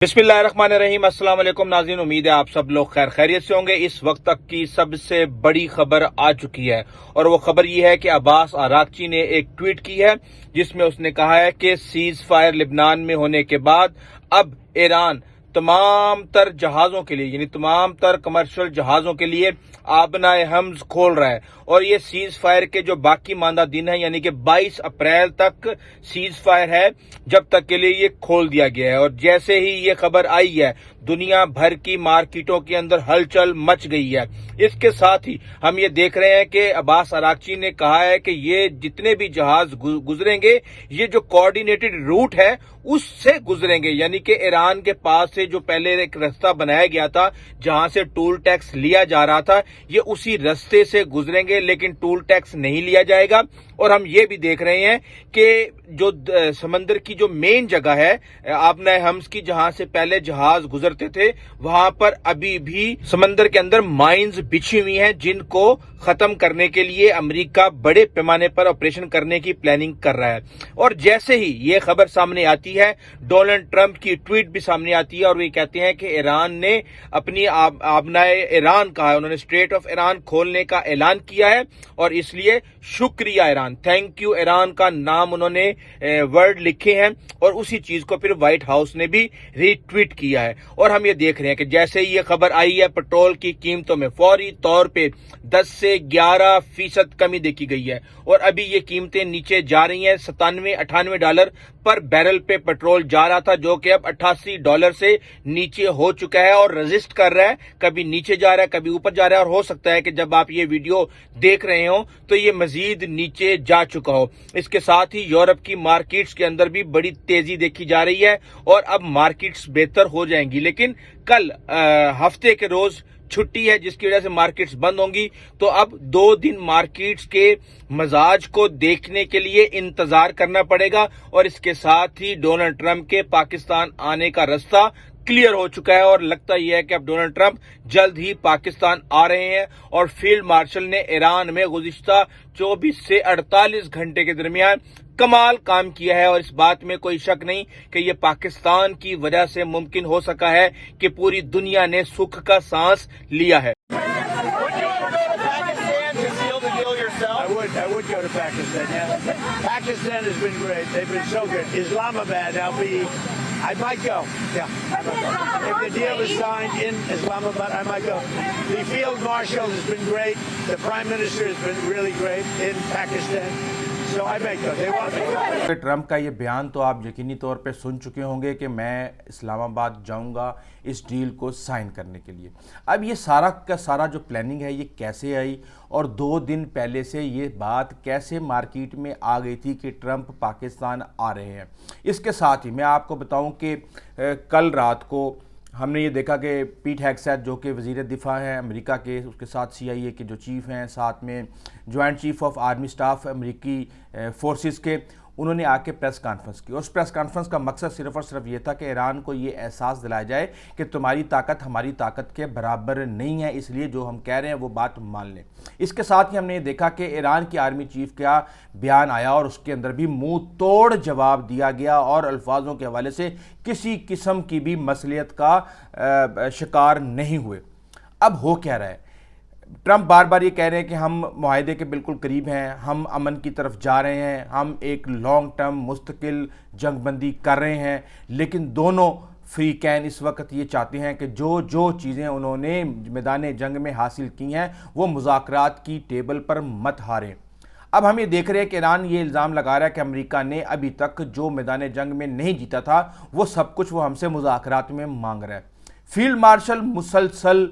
बिस्मिल्लाहिर्रहमानिर्रहीम। अस्सलाम वालेकुम नाज़रीन, उम्मीद है आप सब लोग खैर खैरियत से होंगे। इस वक्त तक की सबसे बड़ी खबर आ चुकी है और वो खबर ये है कि अब्बास आरागची ने एक ट्वीट की है जिसमें उसने कहा है कि सीज फायर लिबनान में होने के बाद अब ईरान तमाम तर जहाज़ों के लिए यानी तमाम तर कमर्शियल जहाज़ों के लिए आबनाए हम्स खोल रहा है और ये सीज फायर के जो बाकी मानदा दिन है यानी कि 22 अप्रैल तक सीज फायर है, जब तक के लिए ये खोल दिया गया है। और जैसे ही ये खबर आई है दुनिया भर की मार्केटों के अंदर हलचल मच गई है। इसके साथ ही हम ये देख रहे हैं कि अब्बास आरागची ने कहा है कि ये जितने भी जहाज गुजरेंगे ये जो कोऑर्डिनेटेड रूट है उससे गुजरेंगे, यानी कि ईरान के पास से जो पहले एक रास्ता बनाया गया था जहां से टूल टैक्स लिया जा रहा था ये उसी रास्ते से गुजरेंगे, लेकिन टूल टैक्स नहीं लिया जाएगा। और हम ये भी देख रहे हैं कि जो समंदर की जो मेन जगह है आबनाए हम्स की, जहां से पहले जहाज गुजरते थे, वहां पर अभी भी समंदर के अंदर माइंस बिछी हुई हैं जिनको खत्म करने के लिए अमेरिका बड़े पैमाने पर ऑपरेशन करने की प्लानिंग कर रहा है। और जैसे ही ये खबर सामने आती है डोनाल्ड ट्रंप की ट्वीट भी सामने आती है और वे कहते हैं कि ईरान ने अपनी आबनाए ईरान कहा है, उन्होंने स्ट्रेट ऑफ ईरान खोलने का ऐलान किया है और इसलिए शुक्रिया ईरान, थैंक यू ईरान का नाम उन्होंने वर्ड लिखे हैं और उसी चीज को फिर व्हाइट हाउस ने भी रीट्वीट किया है। और हम ये देख रहे हैं कि जैसे ही ये खबर आई है पेट्रोल की कीमतों में फौरी तौर पे 10 से 11% कमी देखी गई है और अभी ये कीमतें नीचे जा रही हैं। $97-98 पर बैरल पे पेट्रोल जा रहा था जो कि अब $88 से नीचे हो चुका है और रेजिस्ट कर रहा है, कभी नीचे जा रहा है कभी ऊपर जा रहा है और हो सकता है कि जब आप ये वीडियो देख रहे हो तो ये मजीद नीचे जा चुका हो। इसके साथ ही यूरोप की मार्केट्स के अंदर भी बड़ी तेजी देखी जा रही है और अब मार्केट्स बेहतर हो जाएंगी, लेकिन कल हफ्ते के रोज छुट्टी है जिसकी वजह से मार्केट्स बंद होंगी, तो अब 2 दिन मार्केट्स के मजाज को देखने के लिए इंतजार करना पड़ेगा। और इसके साथ ही डोनाल्ड ट्रंप के पाकिस्तान आने का रास्ता क्लियर हो चुका है और लगता ही है कि अब डोनाल्ड ट्रंप जल्द ही पाकिस्तान आ रहे हैं। और फील्ड मार्शल ने ईरान में गुज़िश्ता 24 से 48 घंटे के दरमियान कमाल काम किया है और इस बात में कोई शक नहीं कि ये पाकिस्तान की वजह से मुमकिन हो सका है कि पूरी दुनिया ने सुख का सांस लिया है। I would go to Pakistan, yeah. Pakistan has been great. They've been so good. Islamabad, I might go. Yeah, I might go. If the deal is signed in Islamabad, I might go. The field marshal has been great. The prime minister has been really great in Pakistan. So I might go. They want me. Trump का ये बयान तो आप यकीनी तौर पे सुन चुके होंगे कि मैं इस्लामाबाद जाऊंगा इस डील को साइन करने के लिए। अब ये सारा का सारा जो प्लानिंग है ये कैसे आई और 2 दिन पहले से ये बात कैसे मार्केट में आ गई थी कि ट्रंप पाकिस्तान आ रहे हैं। इसके साथ ही मैं आपको बताऊं कि कल रात को हमने ये देखा कि पीट हेगसेथ जो कि वज़ीर दिफा हैं अमेरिका के, उसके साथ CIA के जो चीफ़ हैं, साथ में joint chief of army staff अमेरिकी फोर्सेस के, उन्होंने आके प्रेस कॉन्फ्रेंस की। और उस प्रेस कॉन्फ्रेंस का मकसद सिर्फ़ और सिर्फ ये था कि ईरान को ये एहसास दिलाया जाए कि तुम्हारी ताकत हमारी ताकत के बराबर नहीं है, इसलिए जो हम कह रहे हैं वो बात मान लें। इसके साथ ही हमने ये देखा कि ईरान की आर्मी चीफ का बयान आया और उसके अंदर भी मुंह तोड़ जवाब दिया गया और अल्फाजों के हवाले से किसी किस्म की भी मसलियत का शिकार नहीं हुए। अब हो क्या रहा है, ट्रंप बार बार ये कह रहे हैं कि हम मुआहदे के बिल्कुल करीब हैं, हम अमन की तरफ जा रहे हैं, हम एक लॉन्ग टर्म मुस्तकिल जंगबंदी कर रहे हैं, लेकिन दोनों फ्रीकैन इस वक्त ये चाहते हैं कि जो चीज़ें उन्होंने मैदान जंग में हासिल की हैं वो मुज़ाकरात की टेबल पर मत हारें। अब हम ये देख रहे हैं कि ईरान ये इल्ज़ाम लगा रहा है कि अमेरिका ने अभी तक जो मैदान जंग में नहीं जीता था वो सब कुछ वो हमसे मुज़ाकरात में मांग रहा है। फील्ड मार्शल मुसलसल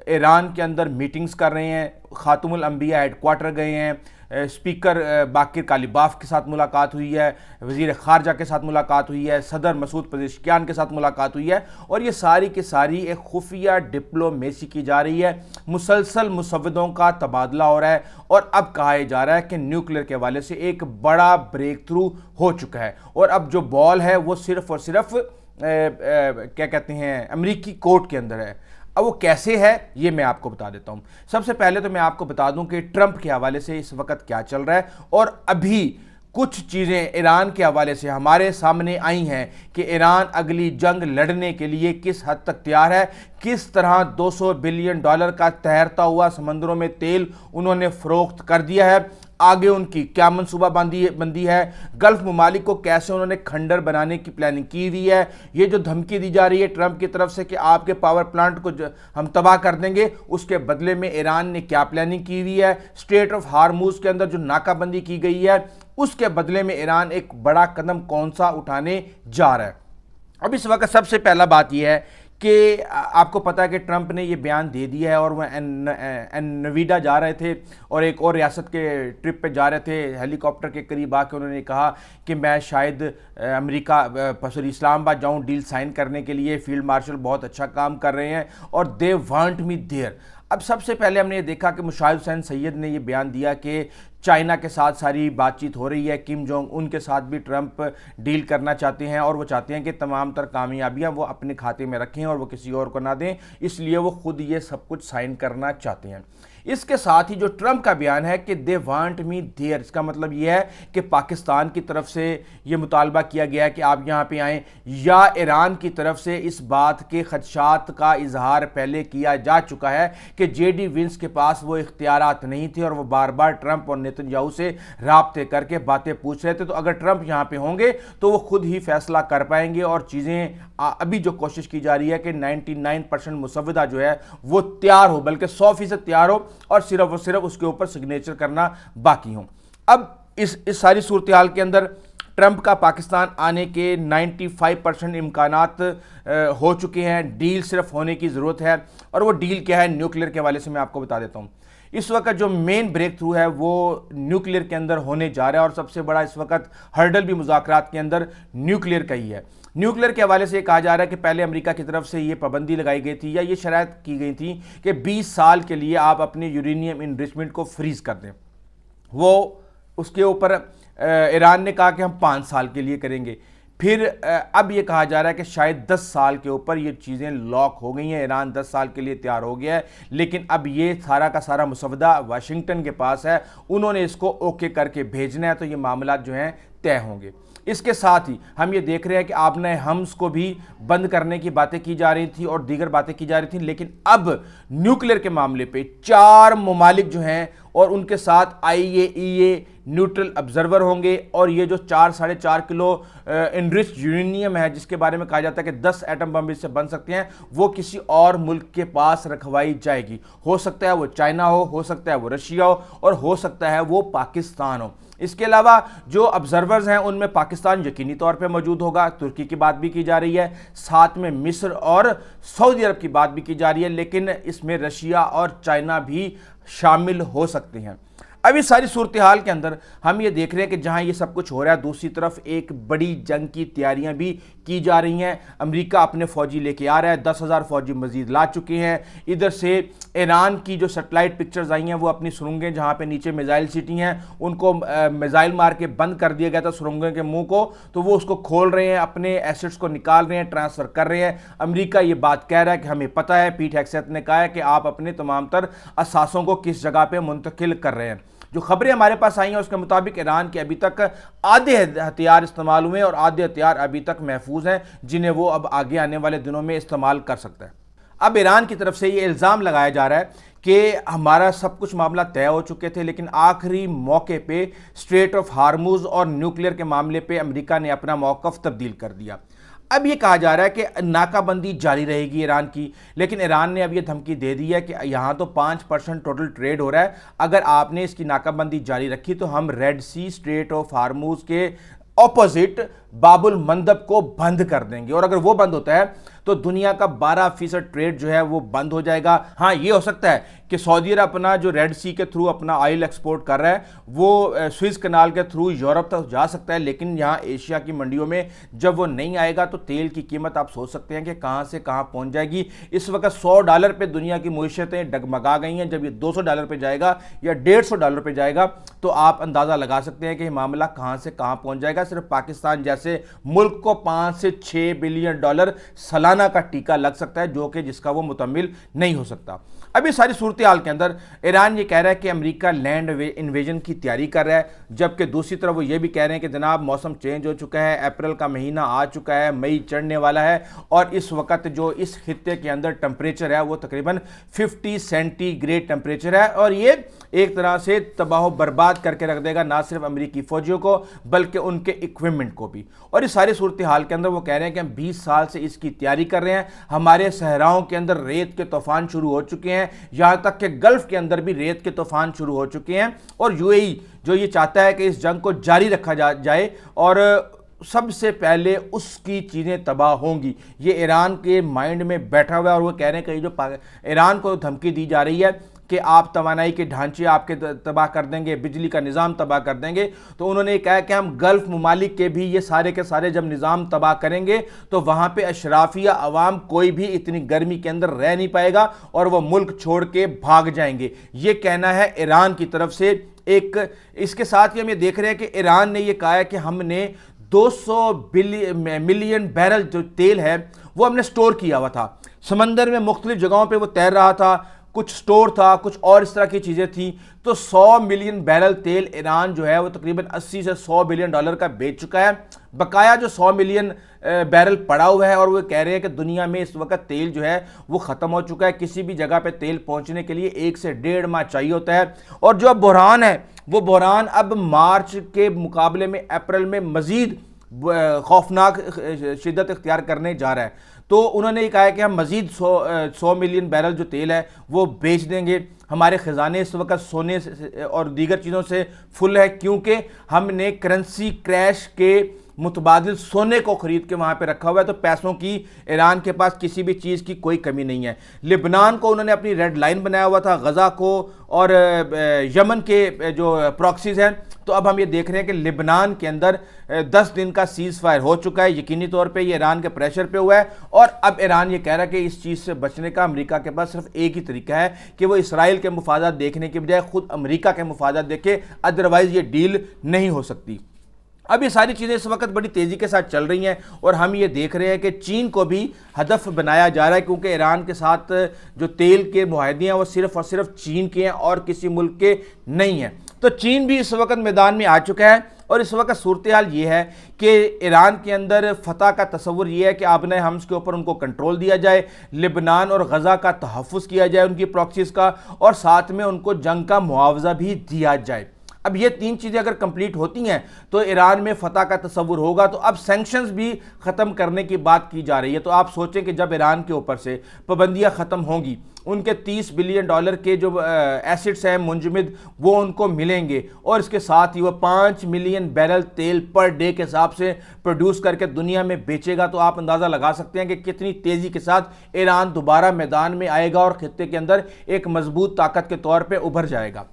ईरान के अंदर मीटिंग्स कर रहे हैं, खातमुल अंबिया हेडक्वार्टर गए हैं, स्पीकर बाकिर कालिबाफ के साथ मुलाकात हुई है, वज़ीर ख़ारजा के साथ मुलाकात हुई है, सदर मसूद पज़ेश्कियान के साथ मुलाकात हुई है और ये सारी की सारी एक खुफिया डिप्लोमेसी की जा रही है। मुसलसल मुसव्वदों का तबादला हो रहा है और अब कहा जा रहा है कि न्यूक्लियर के हवाले से एक बड़ा ब्रेक थ्रू हो चुका है और अब जो बॉल है वो सिर्फ़ और सिर्फ क्या कहते हैं अमेरिकी कोर्ट के अंदर है। अब वो कैसे है ये मैं आपको बता देता हूँ। सबसे पहले तो मैं आपको बता दूं कि ट्रंप के हवाले से इस वक्त क्या चल रहा है और अभी کچھ چیزیں ایران کے حوالے سے ہمارے سامنے آئی ہیں کہ ایران اگلی جنگ لڑنے کے لیے کس حد تک تیار ہے، کس طرح $200 بلین کا تیرتا ہوا سمندروں میں تیل انہوں نے فروخت کر دیا ہے، آگے ان کی کیا منصوبہ بندی ہے، گلف ممالک کو کیسے انہوں نے کھنڈر بنانے کی پلاننگ کی ہوئی ہے، یہ جو دھمکی دی جا رہی ہے ٹرمپ کی طرف سے کہ آپ کے پاور پلانٹ کو ہم تباہ کر دیں گے، اس کے بدلے میں ایران نے کیا پلاننگ کی ہوئی ہے، اسٹریٹ آف ہارموز کے اندر جو ناکہ بندی کی گئی ہے اس کے بدلے میں ایران ایک بڑا قدم کون سا اٹھانے جا رہا ہے۔ اب اس وقت سب سے پہلا بات یہ ہے کہ آپ کو پتہ ہے کہ ٹرمپ نے یہ بیان دے دیا ہے اور وہ نویڈا جا رہے تھے اور ایک اور ریاست کے ٹرپ پہ جا رہے تھے، ہیلی کاپٹر کے قریب آ کے انہوں نے کہا کہ میں شاید اسلام آباد جاؤں ڈیل سائن کرنے کے لیے، فیلڈ مارشل بہت اچھا کام کر رہے ہیں اور دے وانٹ می دیر۔ اب سب سے پہلے ہم نے یہ دیکھا کہ مشاہد حسین سید نے یہ بیان دیا کہ چائنا کے ساتھ ساری بات چیت ہو رہی ہے، کم جونگ ان کے ساتھ بھی ٹرمپ ڈیل کرنا چاہتے ہیں اور وہ چاہتے ہیں کہ تمام تر کامیابیاں وہ اپنے کھاتے میں رکھیں اور وہ کسی اور کو نہ دیں، اس لیے وہ خود یہ سب کچھ سائن کرنا چاہتے ہیں۔ اس کے ساتھ ہی جو ٹرمپ کا بیان ہے کہ دے وانٹ می دیر، اس کا مطلب یہ ہے کہ پاکستان کی طرف سے یہ مطالبہ کیا گیا ہے کہ آپ یہاں پہ آئیں، یا ایران کی طرف سے اس بات کے خدشات کا اظہار پہلے کیا جا چکا ہے کہ جے ڈی وینس کے پاس وہ اختیارات نہیں تھے اور وہ بار بار ٹرمپ اور نیتن سے رابطے کر کے باتیں پوچھ رہے تھے، تو اگر ٹرمپ یہاں پہ ہوں گے تو وہ خود ہی فیصلہ کر پائیں گے اور چیزیں ابھی جو کوشش کی جا رہی ہے کہ 99% مسودہ جو ہے وہ تیار ہو، بلکہ 100% تیار ہو اور صرف اس کے اوپر سگنیچر کرنا باقی ہوں۔ اب اس ساری صورتحال کے اندر ٹرمپ کا پاکستان آنے کے 95% امکانات ہو چکے ہیں، ڈیل صرف ہونے کی ضرورت ہے، اور وہ ڈیل کیا ہے نیوکلیئر کے حوالے سے میں آپ کو بتا دیتا ہوں۔ اس وقت جو مین بریک تھرو ہے وہ نیوکلیئر کے اندر ہونے جا رہا ہے اور سب سے بڑا اس وقت ہرڈل بھی مذاکرات کے اندر نیوکلیئر کا ہی ہے۔ نیوکلیئر کے حوالے سے یہ کہا جا رہا ہے کہ پہلے امریکہ کی طرف سے یہ پابندی لگائی گئی تھی یا یہ شرائط کی گئی تھی کہ 20 سال کے لیے آپ اپنے یورینیم انریچمنٹ کو فریز کر دیں، وہ اس کے اوپر ایران نے کہا کہ ہم 5 سال کے لیے کریں گے، پھر اب یہ کہا جا رہا ہے کہ شاید 10 سال کے اوپر یہ چیزیں لاک ہو گئی ہیں، ایران 10 سال کے لیے تیار ہو گیا ہے، لیکن اب یہ سارا کا سارا مسودہ واشنگٹن کے پاس ہے، انہوں نے اس کو اوکے کر کے بھیجنا ہے، تو یہ معاملات جو ہیں طے ہوں گے۔ اس کے ساتھ ہی ہم یہ دیکھ رہے ہیں کہ آبنۂ حمز کو بھی بند کرنے کی باتیں کی جا رہی تھیں اور دیگر باتیں کی جا رہی تھیں، لیکن اب نیوکلیئر کے معاملے پہ 4 ممالک جو ہیں اور ان کے ساتھ IAEA نیوٹرل آبزرور ہوں گے، اور یہ جو 4.5 کلو انریچڈ یورینیم ہے جس کے بارے میں کہا جاتا ہے کہ 10 ایٹم بم اس سے بن سکتے ہیں، وہ کسی اور ملک کے پاس رکھوائی جائے گی، ہو سکتا ہے وہ چائنا ہو سکتا ہے وہ رشیا ہو، اور ہو سکتا ہے وہ پاکستان ہو۔ اس کے علاوہ جو آبزرورز ہیں ان میں پاکستان یقینی طور پہ موجود ہوگا، ترکی کی بات بھی کی جا رہی ہے، ساتھ میں مصر اور سعودی عرب کی بات بھی کی جا رہی ہے، لیکن اس میں رشیا اور چائنا بھی شامل ہو سکتے ہیں۔ اب اس ساری صورتحال کے اندر ہم یہ دیکھ رہے ہیں کہ جہاں یہ سب کچھ ہو رہا ہے، دوسری طرف ایک بڑی جنگ کی تیاریاں بھی کی جا رہی ہیں۔ امریکہ اپنے فوجی لے کے آ رہا ہے، 10,000 فوجی مزید لا چکے ہیں۔ ادھر سے ایران کی جو سیٹلائٹ پکچرز آئی ہیں وہ اپنی سرنگیں جہاں پہ نیچے میزائل سٹی ہیں ان کو میزائل مار کے بند کر دیا گیا تھا سرنگوں کے منہ کو، تو وہ اس کو کھول رہے ہیں، اپنے ایسٹس کو نکال رہے ہیں، ٹرانسفر کر رہے ہیں۔ امریکہ یہ بات کہہ رہا ہے کہ ہمیں پتہ ہے، پیٹ ہیگسیت نے کہا ہے کہ آپ اپنے تمام تر اثاثوں کو کس جگہ پہ منتقل کر رہے ہیں۔ جو خبریں ہمارے پاس آئی ہیں اس کے مطابق ایران کے ابھی تک آدھے ہتھیار استعمال ہوئے اور آدھے ہتھیار ابھی تک محفوظ ہیں جنہیں وہ اب آگے آنے والے دنوں میں استعمال کر سکتا ہے۔ اب ایران کی طرف سے یہ الزام لگایا جا رہا ہے کہ ہمارا سب کچھ معاملہ طے ہو چکے تھے، لیکن آخری موقع پہ اسٹریٹ آف ہارموز اور نیوکلیئر کے معاملے پہ امریکہ نے اپنا موقف تبدیل کر دیا۔ اب یہ کہا جا رہا ہے کہ ناکہ بندی جاری رہے گی ایران کی، لیکن ایران نے اب یہ دھمکی دے دی ہے کہ یہاں تو 5% ٹوٹل ٹریڈ ہو رہا ہے، اگر آپ نے اس کی ناکہ بندی جاری رکھی تو ہم ریڈ سی اسٹریٹ آف ہارموز کے اپوزٹ باب المندب کو بند کر دیں گے، اور اگر وہ بند ہوتا ہے تو دنیا کا 12% ٹریڈ جو ہے وہ بند ہو جائے گا۔ ہاں یہ ہو سکتا ہے کہ سعودی عرب اپنا جو ریڈ سی کے تھرو اپنا آئل ایکسپورٹ کر رہا ہے وہ سوئز کنال کے تھرو یورپ تک جا سکتا ہے، لیکن یہاں ایشیا کی منڈیوں میں جب وہ نہیں آئے گا تو تیل کی قیمت آپ سوچ سکتے ہیں کہ کہاں سے کہاں پہنچ جائے گی۔ اس وقت $100 پہ دنیا کی معیشتیں ڈگمگا گئی ہیں، جب یہ $200 پہ جائے گا یا $150 پہ جائے گا تو آپ اندازہ لگا سکتے ہیں کہ یہ معاملہ کہاں سے کہاں پہنچ جائے گا۔ صرف پاکستان جیسے ملک کو $5 سے $6 بلین سالانہ कोरोना का टीका लग सकता है, जो कि जिसका वो मुतम्मिल नहीं हो सकता। अभी सारी सूरत हाल के अंदर ईरान ये कह रहा है कि अमेरिका लैंड इन्वेजन की तैयारी कर रहा है, जबकि दूसरी तरफ वो ये भी कह रहे हैं कि जनाब मौसम चेंज हो चुका है, अप्रैल का महीना आ चुका है, मई चढ़ने वाला है और इस वक्त जो इस खित्ते के अंदर टेम्परेचर है वो तकरीबन 50 सेंटीग्रेड टेम्परेचर है और ये एक तरह से तबाह बर्बाद करके रख देगा ना सिर्फ अमेरिकी फौजियों को बल्कि उनके इक्विपमेंट को भी। और इस सारी सूरत हाल के अंदर वो कह रहे हैं कि हम 20 साल से इसकी तैयारी कर रहे हैं, हमारे सहराओं के अंदर रेत के तूफान शुरू हो चुके हैं, यहां तक कि गल्फ के अंदर भी रेत के तूफान शुरू हो चुके हैं और यूएई जो ये चाहता है कि इस जंग को जारी रखा जाए और सबसे पहले उसकी चीज़ें तबाह होंगी। ये ईरान के माइंड में बैठा हुआ है और वो कह रहे हैं कि जो ईरान को धमकी दी जा रही है कि आप तवानाई के ढांचे आपके तबाह कर देंगे, बिजली का निज़ाम तबाह कर देंगे, तो उन्होंने कहा कि हम गल्फ़ ममालिक के भी ये सारे के सारे जब निज़ाम तबाह करेंगे तो वहाँ पे अशराफिया अवाम कोई भी इतनी गर्मी के अंदर रह नहीं पाएगा और वो मुल्क छोड़ के भाग जाएंगे। ये कहना है ईरान की तरफ से। एक इसके साथ ही हम ये देख रहे हैं कि ईरान ने ये कहा है कि हमने 200 मिलियन बैरल जो तेल है वो हमने स्टोर किया हुआ था, समंदर में मुख्तलिफ जगहों पे वो तैर रहा था, कुछ स्टोर था, कुछ और इस तरह की चीज़ें थी। तो 100 मिलियन बैरल तेल ईरान जो है वो तकरीबन 80 से 100 बिलियन डॉलर का बेच चुका है। बकाया जो 100 मिलियन बैरल पड़ा हुआ है और वो कह रहे हैं कि दुनिया में इस वक्त तेल जो है वो ख़त्म हो चुका है, किसी भी जगह पे तेल पहुंचने के लिए 1 से 1.5 माह चाहिए होता है। और जो अब बहरान है वो बहरान अब मार्च के मुकाबले में अप्रैल में मज़ीद खौफनाक शिद्दत इख्तियार करने जा रहा है। तो उन्होंने ये कहा है कि हम मज़ीद 100 मिलियन बैरल जो तेल है वो बेच देंगे। हमारे ख़जाने इस वक्त सोने और दीगर चीज़ों से फुल है क्योंकि हमने करेंसी क्रैश के मुतबादिल सोने को ख़रीद के वहाँ पे रखा हुआ है, तो पैसों की ईरान के पास किसी भी चीज़ की कोई कमी नहीं है। लिबनान को उन्होंने अपनी रेड लाइन बनाया हुआ था, गज़ा को और यमन के जो प्रॉक्सीज़ हैं। तो अब हम ये देख रहे हैं कि लिबनान के अंदर 10 दिन का सीज़ फायर हो चुका है, यकीनी तौर पे ये ईरान के प्रेशर पे हुआ है और अब ईरान ये कह रहा है कि इस चीज़ से बचने का अमेरिका के पास सिर्फ एक ही तरीका है कि वो इसराइल के मुफादात देखने के बजाय खुद अमेरिका के मुफादात देखे, अदरवाइज़ ये डील नहीं हो सकती। अब ये सारी चीज़ें इस वक्त बड़ी तेज़ी के साथ चल रही हैं और हम ये देख रहे हैं कि चीन को भी हदफ बनाया जा रहा है क्योंकि ईरान के साथ जो तेल के मुआहदे हैं वो सिर्फ और सिर्फ चीन के हैं और किसी मुल्क के नहीं हैं। तो चीन भी इस वक्त मैदान में आ चुका है और इस वक्त सूरत हाल ये है कि ईरान के अंदर फतह का तस्वुर ये है कि आबने हम्स के ऊपर उनको कंट्रोल दिया जाए, लिबनान और गज़ा का तहफ़्फ़ुज़ किया जाए उनकी प्रॉक्सीज़ का, और साथ में उनको जंग का मुआवजा भी दिया जाए। अब ये 3 चीज़ें अगर कंप्लीट होती हैं तो ईरान में फतह का तस्वुर होगा। तो अब सैंक्शंस भी ख़त्म करने की बात की जा रही है। तो आप सोचें कि जब ईरान के ऊपर से पाबंदियाँ ख़त्म होंगी, उनके 30 बिलियन डॉलर के जो एसिड्स हैं मुंजमद वो उनको मिलेंगे और इसके साथ ही वो 5 मिलियन बैरल तेल पर डे के हिसाब से प्रोड्यूस करके दुनिया में बेचेगा। तो आप अंदाज़ा लगा सकते हैं कि कितनी तेज़ी के साथ ईरान दोबारा मैदान में आएगा और खित्ते के अंदर एक मजबूत ताकत के तौर पर उभर जाएगा।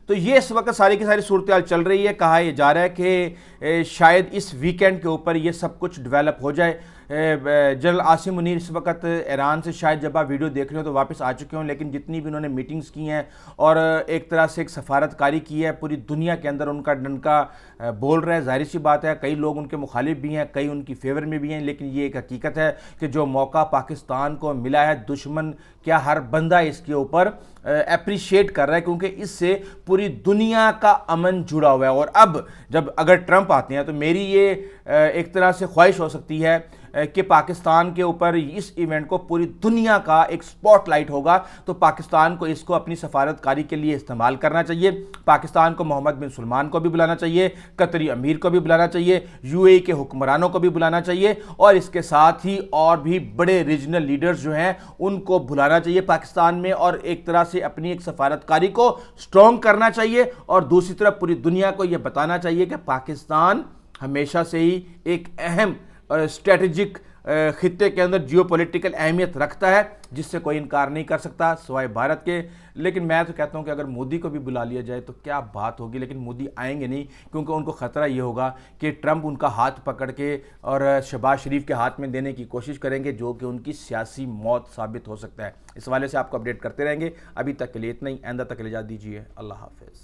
तो ये इस वक्त सारी की सारी सूरत हाल चल रही है। कहा यह जा रहा है कि शायद इस वीकेंड के ऊपर ये सब कुछ डेवलप हो जाए। जनरल आसिम मुनीर इस वक्त ईरान से शायद जब आप वीडियो देख रहे हो तो वापस आ चुके हों, लेकिन जितनी भी उन्होंने मीटिंग्स की हैं और एक तरह से एक सफारतकारी की है, पूरी दुनिया के अंदर उनका डंका बोल रहा है। जाहिर सी बात है कई लोग उनके मुखालिफ भी हैं, कई उनकी फेवर में भी हैं, लेकिन ये एक हकीकत है कि जो मौका पाकिस्तान को मिला है, दुश्मन क्या हर बंदा इसके ऊपर अप्रिशिएट कर रहा है क्योंकि इससे पूरी दुनिया का अमन जुड़ा हुआ है। और अब जब अगर ट्रंप आते हैं तो मेरी ये एक तरह से ख्वाहिश हो सकती है कि पाकिस्तान के ऊपर इस इवेंट को पूरी दुनिया का एक स्पॉटलाइट होगा, तो पाकिस्तान को इसको अपनी सफारतकारी के लिए इस्तेमाल करना चाहिए। पाकिस्तान को मोहम्मद बिन सलमान को भी बुलाना चाहिए, कतरी अमीर को भी बुलाना चाहिए, यूएई के हुक्मरानों को भी बुलाना चाहिए और इसके साथ ही और भी बड़े रीजनल लीडर्स जो हैं उनको बुलाना चाहिए पाकिस्तान में और एक तरह से अपनी एक सफारतकारी को स्ट्रॉन्ग करना चाहिए। और दूसरी तरफ पूरी दुनिया को यह बताना चाहिए कि पाकिस्तान हमेशा से ही एक अहम स्ट्रेटेजिक खित्ते के अंदर जियोपॉलिटिकल अहमियत रखता है, जिससे कोई इनकार नहीं कर सकता सिवाय भारत के। लेकिन मैं तो कहता हूं कि अगर मोदी को भी बुला लिया जाए तो क्या बात होगी, लेकिन मोदी आएंगे नहीं क्योंकि उनको ख़तरा ये होगा कि ट्रंप उनका हाथ पकड़ के और शहबाज शरीफ के हाथ में देने की कोशिश करेंगे, जो कि उनकी सियासी मौत साबित हो सकता है। इस वाले से आपको अपडेट करते रहेंगे। अभी तक के लिए इतना ही, आइंदा तक के लिए इजाज़त दीजिए। अल्लाह हाफ़िज़।